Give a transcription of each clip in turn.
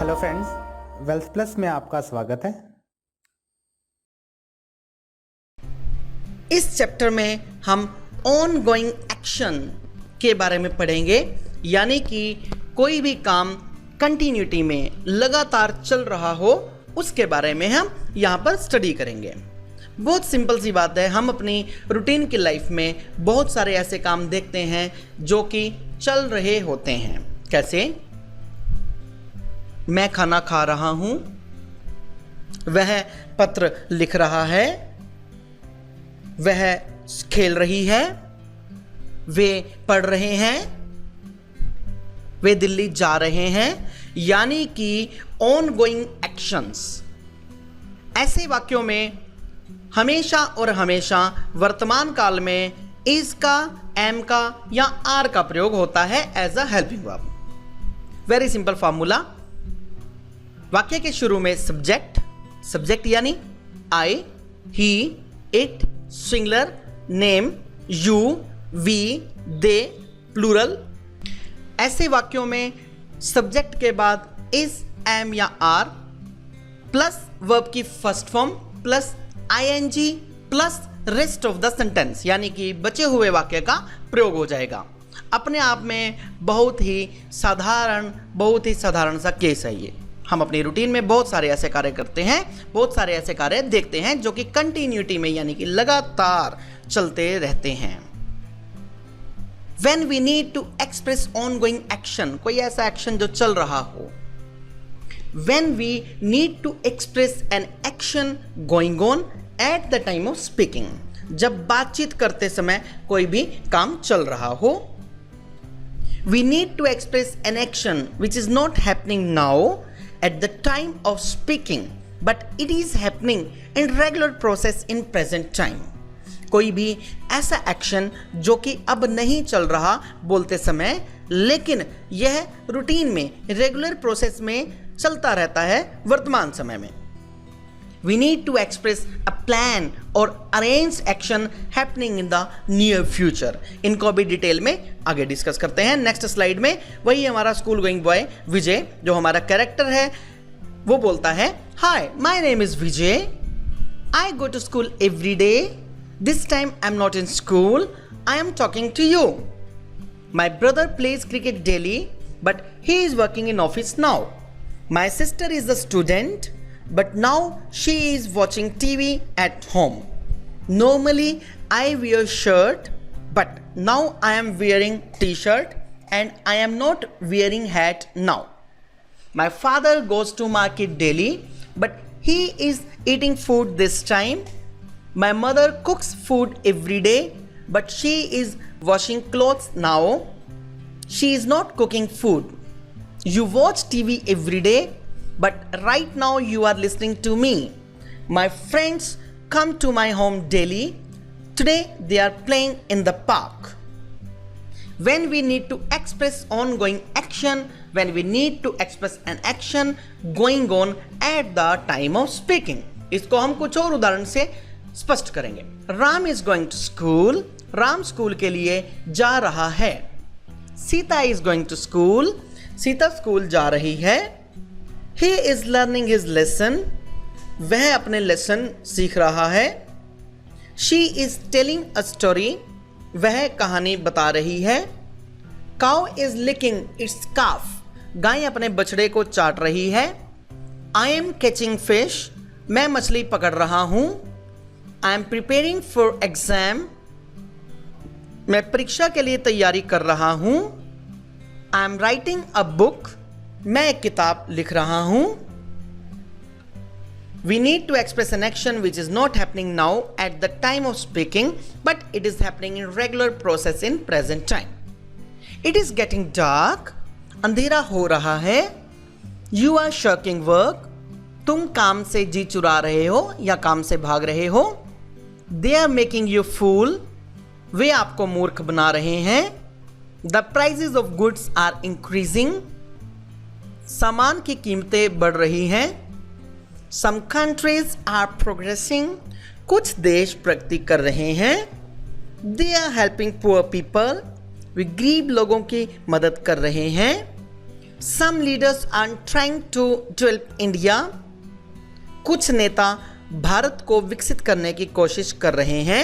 Hello friends, wealth plus में आपका स्वागत है। इस चैप्टर में हम ऑन गोइंग एक्शन के बारे में पढ़ेंगे, यानी कि कोई भी काम कंटिन्यूटी में लगातार चल रहा हो उसके बारे में हम यहाँ पर स्टडी करेंगे। बहुत सिंपल सी बात है, हम अपनी रूटीन की लाइफ में बहुत सारे ऐसे काम देखते हैं जो कि चल रहे होते हैं। कैसे? मैं खाना खा रहा हूँ, वह पत्र लिख रहा है, वह खेल रही है, वे पढ़ रहे हैं, वे दिल्ली जा रहे हैं, यानी कि ऑन गोइंग एक्शंस। ऐसे वाक्यों में हमेशा और हमेशा वर्तमान काल में इज का, एम का या आर का प्रयोग होता है as a helping verb. Very simple formula. वाक्य के शुरू में सब्जेक्ट यानी I, he, it, singular, name, you, we, they, plural. ऐसे वाक्यों में सब्जेक्ट के बाद इज, एम या आर प्लस वर्ब की first form plus ING plus rest of the sentence, यानी कि बचे हुए वाक्य का प्रयोग हो जाएगा। अपने आप में बहुत ही साधारण सा केस है ये। हम अपनी रूटीन में बहुत सारे ऐसे कार्य करते हैं, बहुत सारे ऐसे कार्य देखते हैं जो कि कंटिन्यूटी में यानी कि लगातार चलते रहते हैं। When we need to express ongoing action, कोई ऐसा एक्शन जो चल रहा हो। When we need to express an action going on at the time of speaking, जब बातचीत करते समय कोई भी काम चल रहा हो। We need to express an action which is not happening now at the time of speaking, but it is happening in regular process in present time. कोई भी ऐसा एक्शन जो कि अब नहीं चल रहा बोलते समय, लेकिन यह रूटीन में रेगुलर प्रोसेस में चलता रहता है वर्तमान समय में। We need to express a plan or arrange action happening in the near future. इनको भी डिटेल में आगे डिस्कस करते हैं। नेक्स्ट स्लाइड में वही हमारा स्कूल गोइंग बॉय विजय, जो हमारा कैरेक्टर है, वो बोलता है, hi my name is Vijay, I go to school every day, this time I am not in school, I am talking to you. My brother plays cricket daily but he is working in office now. My sister is a student but now she is watching TV at home. Normally I wear shirt, but now I am wearing t-shirt and I am not wearing hat now. My father goes to market daily, but he is eating food this time. My mother cooks food every day, but she is washing clothes now. She is not cooking food. You watch TV every day, but right now you are listening to me. My friends come to my home daily. Today they are playing in the park. When we need to express ongoing action, when we need to express an action going on at the time of speaking, इसको हम कुछ और उदाहरण से स्पष्ट करेंगे। Ram is going to school. Ram school के लिए जा रहा है। Sita is going to school. Sita school जा रही है। He is learning his lesson. वह अपने लेसन सीख रहा है। She is telling a story. वह कहानी बता रही है। Cow is licking its calf. गाय अपने बछड़े को चाट रही है। I am catching fish. मैं मछली पकड़ रहा हूँ। I am preparing for exam. मैं परीक्षा के लिए तैयारी कर रहा हूँ। I am writing a book. मैं एक किताब लिख रहा हूं। We need to express an action which is not happening now at the time of speaking, but it is happening in regular process in present time. It is getting dark. अंधेरा हो रहा है। You are shirking work. तुम काम से जी चुरा रहे हो या काम से भाग रहे हो। They are making you fool. वे आपको मूर्ख बना रहे हैं। The prices of goods are increasing. सामान की कीमतें बढ़ रही हैं। Some countries are progressing. कुछ देश प्रगति कर रहे हैं। They are helping poor people. वे गरीब लोगों की मदद कर रहे हैं। Some leaders are trying to develop India. कुछ नेता भारत को विकसित करने की कोशिश कर रहे हैं.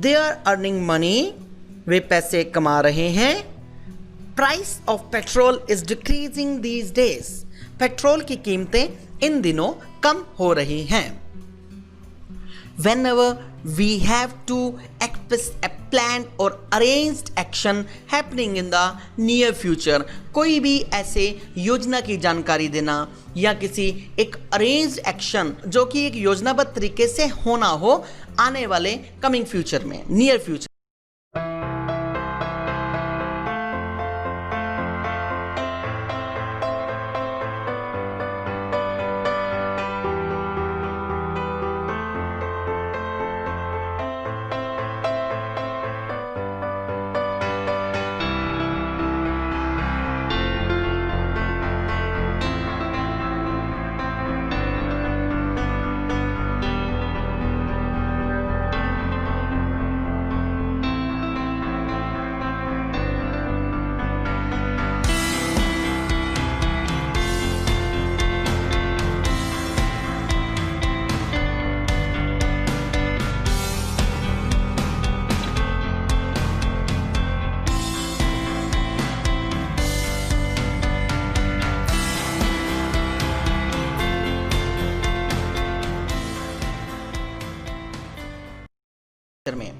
They are earning money. वे पैसे कमा रहे हैं. Price of petrol is decreasing these days. Petrol की कीमतें इन दिनों कम हो रही हैं. Whenever we have to express a planned or arranged action happening in the near future, कोई भी ऐसे योजना की जानकारी देना या किसी एक अरेंज्ड एक्शन जो कि एक योजनाबद्ध तरीके से होना हो आने वाले कमिंग फ्यूचर में, नियर फ्यूचर. में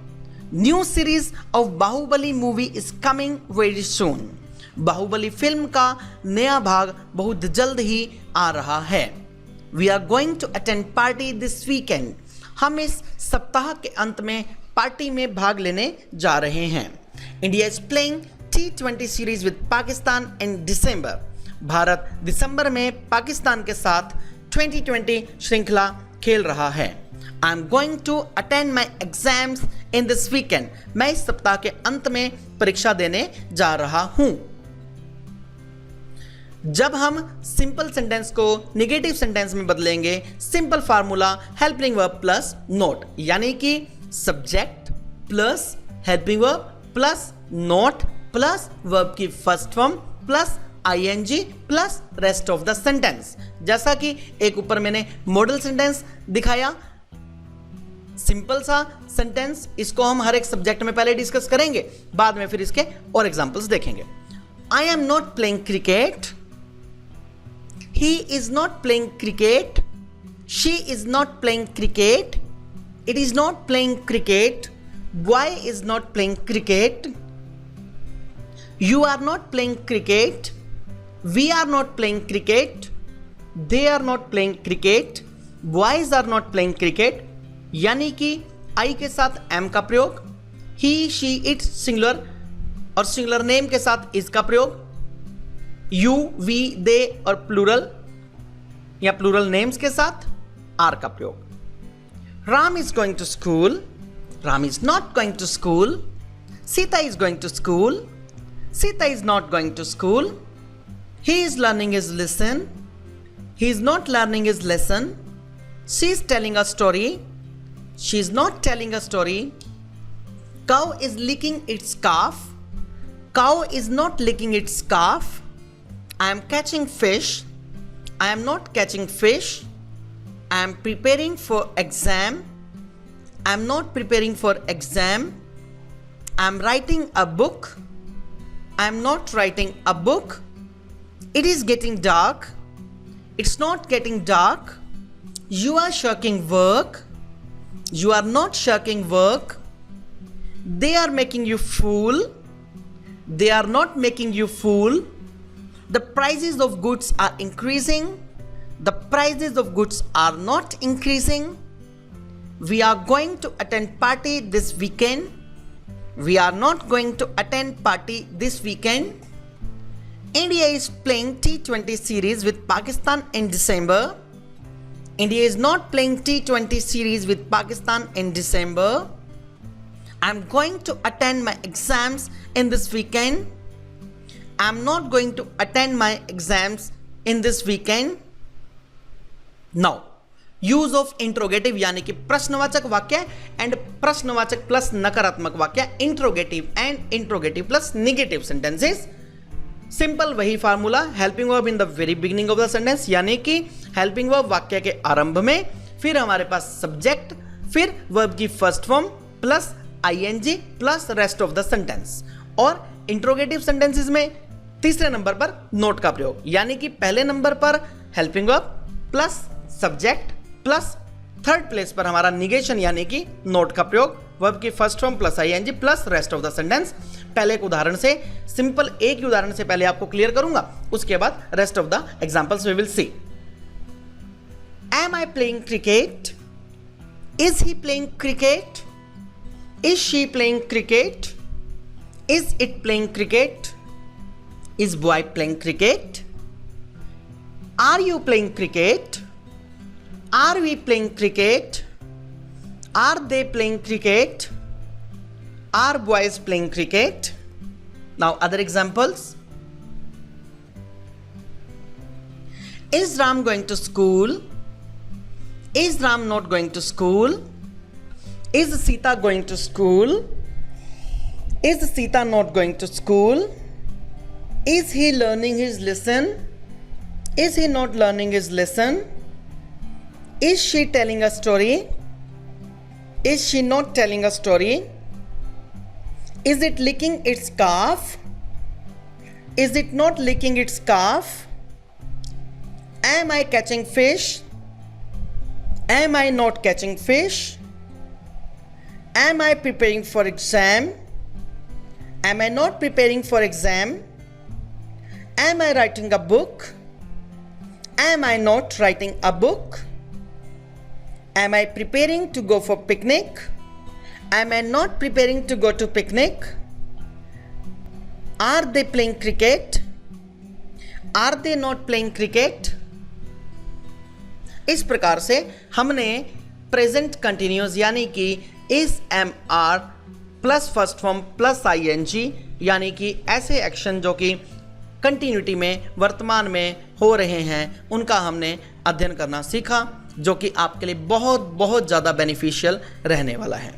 new series of Baahubali movie is coming very soon. Baahubali film का नया भाग बहुत जल्द ही आ रहा है. We are going to attend party this weekend. हम इस सप्ताह के अंत में पार्टी में भाग लेने जा रहे हैं. India is playing T20 series with Pakistan in December. Bharat दिसंबर में पाकिस्तान के साथ 2020 श्रृंखला खेल रहा है. I am going to attend my exams in this weekend. मैं इस सप्ताह के अंत में परीक्षा देने जा रहा हूं. जब हम सिंपल सेंटेंस को निगेटिव सेंटेंस में बदलेंगे, simple formula helping verb plus not, यानी कि subject plus helping verb plus not plus verb की first form plus ing plus rest of the sentence. जैसा कि एक ऊपर मैंने मॉडल सेंटेंस दिखाया, सिंपल सा सेंटेंस, इसको हम हर एक सब्जेक्ट में पहले डिस्कस करेंगे, बाद में फिर इसके और एग्जांपल्स देखेंगे. I am not playing cricket. He is not playing cricket. She is not playing cricket. It is not playing cricket. Boy is not playing cricket. You are not playing cricket. We are not playing cricket. They are not playing cricket. Boys are not playing cricket. यानी कि I के साथ am का प्रयोग, he she it singular और singular name के साथ is का प्रयोग, यू वी दे और प्लूरल या प्लूरल नेम्स के साथ आर का प्रयोग. Ram is going to school. Ram is not going to school. Sita is going to school. Sita is not going to school. He is learning his lesson. He is not learning his lesson. She is telling a story. She is not telling a story. Cow is licking its calf. Cow is not licking its calf. I am catching fish. I am not catching fish. I am preparing for exam. I am not preparing for exam. I am writing a book. I am not writing a book. It is getting dark. It's not getting dark. You are shirking work. You are not shirking work. They are making you fool. They are not making you fool. The prices of goods are increasing. The prices of goods are not increasing. We are going to attend party this weekend. We are not going to attend party this weekend. India is playing T20 series with Pakistan in December. India is not playing T20 series with Pakistan in December. I'm going to attend my exams in this weekend. I'm not going to attend my exams in this weekend. Now, use of interrogative यानी कि प्रश्नवाचक वाक्य and प्रश्नवाचक plus नकारात्मक वाक्य, interrogative and interrogative plus negative sentences. Simple वही formula, helping verb in the very beginning of the sentence, यानी कि हेल्पिंग वर्ब वाक्य के आरंभ में, फिर हमारे पास सब्जेक्ट, फिर वर्ब की first form plus ING plus rest of the sentence. और इंट्रोगेटिव सेंटेंसेस में तीसरे नंबर पर नोट का प्रयोग, यानी कि पहले नंबर पर helping verb plus subject plus third place पर हमारा निगेशन यानी कि नोट का प्रयोग, वर्ब की first form plus ING plus rest of the sentence. पहले एक उदाहरण से, सिंपल एक ही उदाहरण से पहले आपको क्लियर करूंगा, उसके बाद rest of the examples we will see. Am I playing cricket? Is he playing cricket? Is she playing cricket? Is it playing cricket? Is boy playing cricket? Are you playing cricket? Are we playing cricket? Are they playing cricket? Are boys playing cricket? Now other examples. Is Ram going to school? Is Ram not going to school? Is Sita going to school? Is Sita not going to school? Is he learning his lesson? Is he not learning his lesson? Is she telling a story? Is she not telling a story? Is it licking its scarf? Is it not licking its scarf? Am I catching fish? Am I not catching fish? Am I preparing for exam? Am I not preparing for exam? Am I writing a book? Am I not writing a book? Am I preparing to go for picnic? Am I not preparing to go to picnic? Are they playing cricket? Are they not playing cricket? इस प्रकार से हमने present continuous यानी कि is am are plus first form plus ING यानी कि ऐसे action जो कि कंटिन्यूटी में वर्तमान में हो रहे हैं उनका हमने अध्ययन करना सीखा, जो कि आपके लिए बहुत बहुत ज़्यादा बेनिफिशियल रहने वाला है।